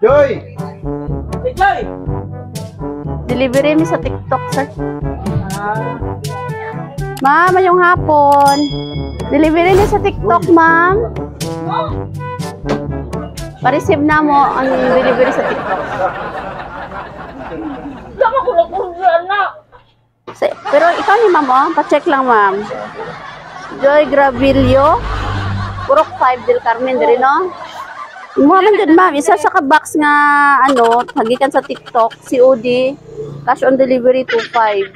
Joy! Hey, Joy! Delivery mi sa TikTok, sir. Ma'am, yung hapon. Delivery ni sa TikTok, ma'am. Pa-receive na mo ang delivery sa TikTok. Saan ako nagpunta na? Pero ikaw ni ma'am, oh. Pa-check lang, ma'am. Joy Gravilio. Purok 5 Del Carmen, diri, no? Mo man din, ma'am. Isa sa ka-box nga, ano, hagikan sa TikTok, COD, cash on delivery 2.5.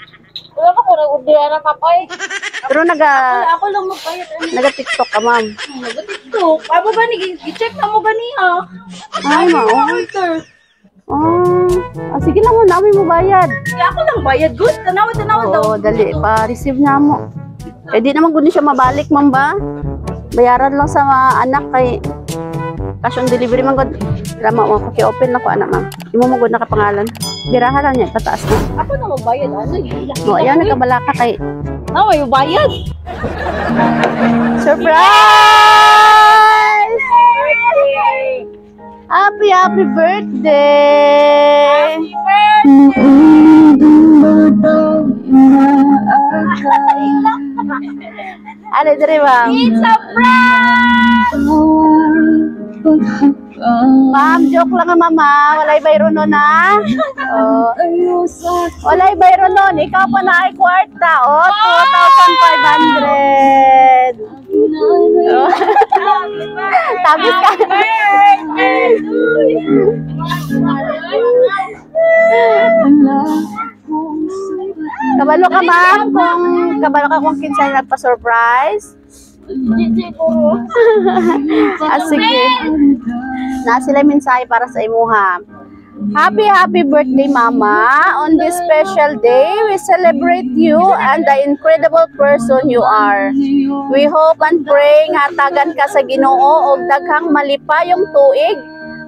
Wala pa ko nag-order na kapay. Pero Ako lang magbayad. naga-TikTok ka, ma'am. Nag-TikTok. Aba ba ni? I-check na mo ba niya? Ay, ma'am. Sige lang mo, namin mo bayad. Kaya ako lang bayad. Good. Tanawa daw. Oo, dali. Pa-receive na mo. Eh, di naman guni siya mabalik, ma'am ba? Bayaran lang sa mga anak kay cash on delivery man gud. Rama mo, paki-open na ko, anak, ma'am. Imo mo gud nakapangalan. Birahan lang niya, pataas na. Ako na magbayad. Ano yun? O, ayan, nagkabalaka kay... Nawa yung bayad. Surprise! Happy birthday! Ano diri, ma'am? It's a prank! Ma'am, joke lang nga, mama. Walay bayro nun, ha? Oh. Walay bayro nun. Ikaw pa na ay kwarta. Oh, 2,500. Oh. Tabis ka. Kabalo ka, ma'am? Kabalo ka kung kinsay nagpa-surprise? Sige. Na sila mensahe para sa imuha. Happy birthday, mama. On this special day, we celebrate you and the incredible person you are. We hope and pray nga tagan ka sa Ginoo og daghang malipayong tuig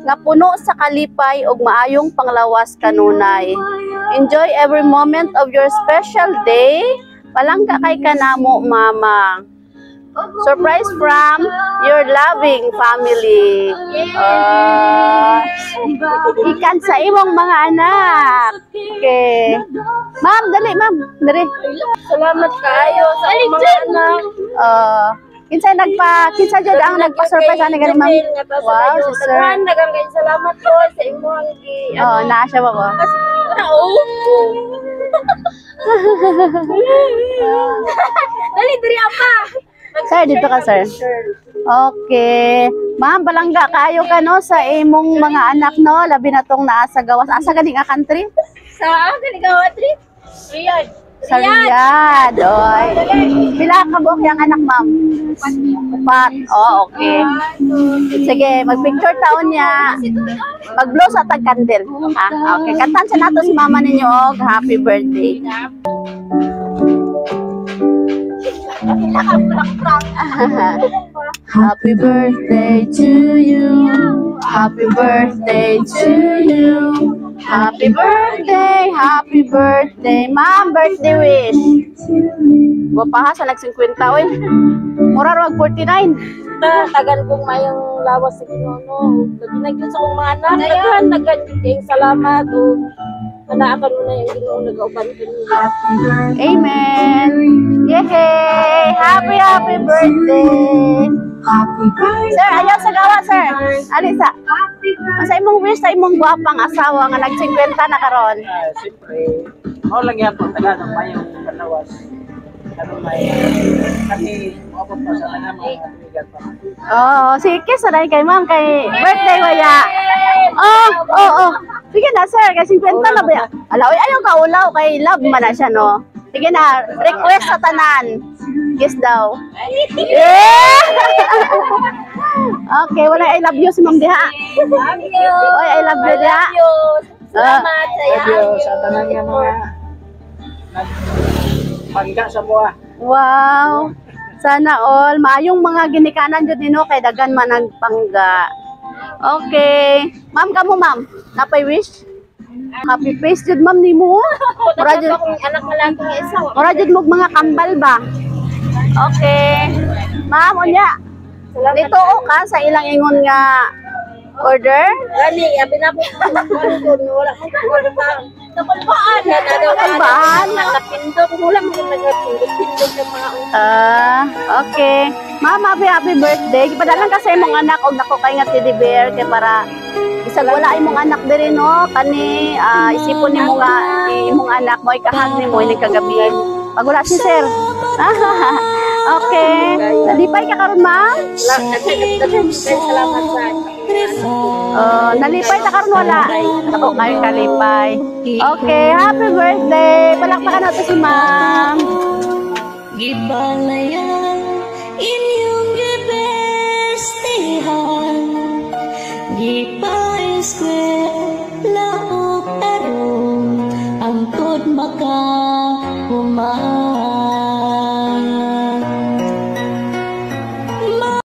nga puno sa kalipay og maayong panglawas kanunay. Enjoy every moment of your special day. Palangka kay kanamo, mama. Surprise from your loving family. Ikan sa imong mga anak. Okay. Ma'am, dali, ma'am. Dali. Salamat kayo sa mga anak. Kinsa jud ang nagpa-surprise ani gani, ma'am? Wow, si sir. Daghang kayo salamat po sa imong naa siya ba ko? Dali diri apa. Sir, dito ka, sir. Okay. Ma'am, balangga kayo ka, no, sa imong mga anak, no? Labi na tong naa sa gawas. Asa ganing nga country? Sa ganing gawa trip? Riyadh. Sa Riyadh. Oy. Pila ka buok yung anak, ma'am? 4. Oh, okay. Sige, mag-picture taon niya. Mag-blow sa tag-candle. Okay. Kantan sa nato si mama ninyo, og happy birthday. Happy birthday to you. Happy birthday to you. Happy birthday. Ma'am, birthday wish. Bapaha sa nag-50 oy. Mura wag 49. Tagan kong mayong lawas sa Ginoo. Labi na gyud sa kong mga anak. Daghan kayong salamat o manaakan mo na yung Ginoo nag-uban kanila. Amen. Yay! Happy birthday. Sir, ayaw sa gawa, sir. Alisa. Sa imong wish sa imong gwapang asawa nga nag-50 na karon. Siyempre, ako lang yan po, taga ng mayong kanawas. Ano may, kami, makapag pa sa mga amigan pa. Oo, sige, sanay kay ma'am, kay birthday waya. Oh. Sige na, sir, kay 50 na ba yan? Ala, ayaw ka ulaw, kay love man na siya, no? Sige na, request sa tanan. Kiss daw. Yeah! Okay, wala I love you si Ma'am Diha. Love you. Oy, I love you Diha. Salamat sa iyo. Sa tanang nga mga pangga sa buha. Wow. Sana all maayong mga ginikanan jud nino kay dagan man nagpangga. Okay. Ma'am kamo, ma'am. Napay wish? Happy face jud ma'am nimo. Mura jud Akong anak malaki nga isa. mura jud mo mga kambal ba? Okay. Ma'am, unya. Dito ka sa ilang ingon nga Order? Gani, abi na po doon, wala mong kakulbaan. Kakulbaan na Kakulbaan? Nakapindot, wala mong nagpindot yung mga Okay. Ma'am, happy birthday. Ipadalan ka sa imong anak og nako kay nga teddy bear kay para isag wala imong anak diri no kani isipon nimo nga imong anak mo ikahag nimo ini kagabi. Pag wala si sir. Okay. Nalipay ka karon ma'am? Salamat sa Nalipay ta karon wala. Ako kay kalipay. Okay, happy birthday. Palakpakan nato si ma'am. Gibalayan inyong gibestihan gipa-eskwela o tarong angkod maka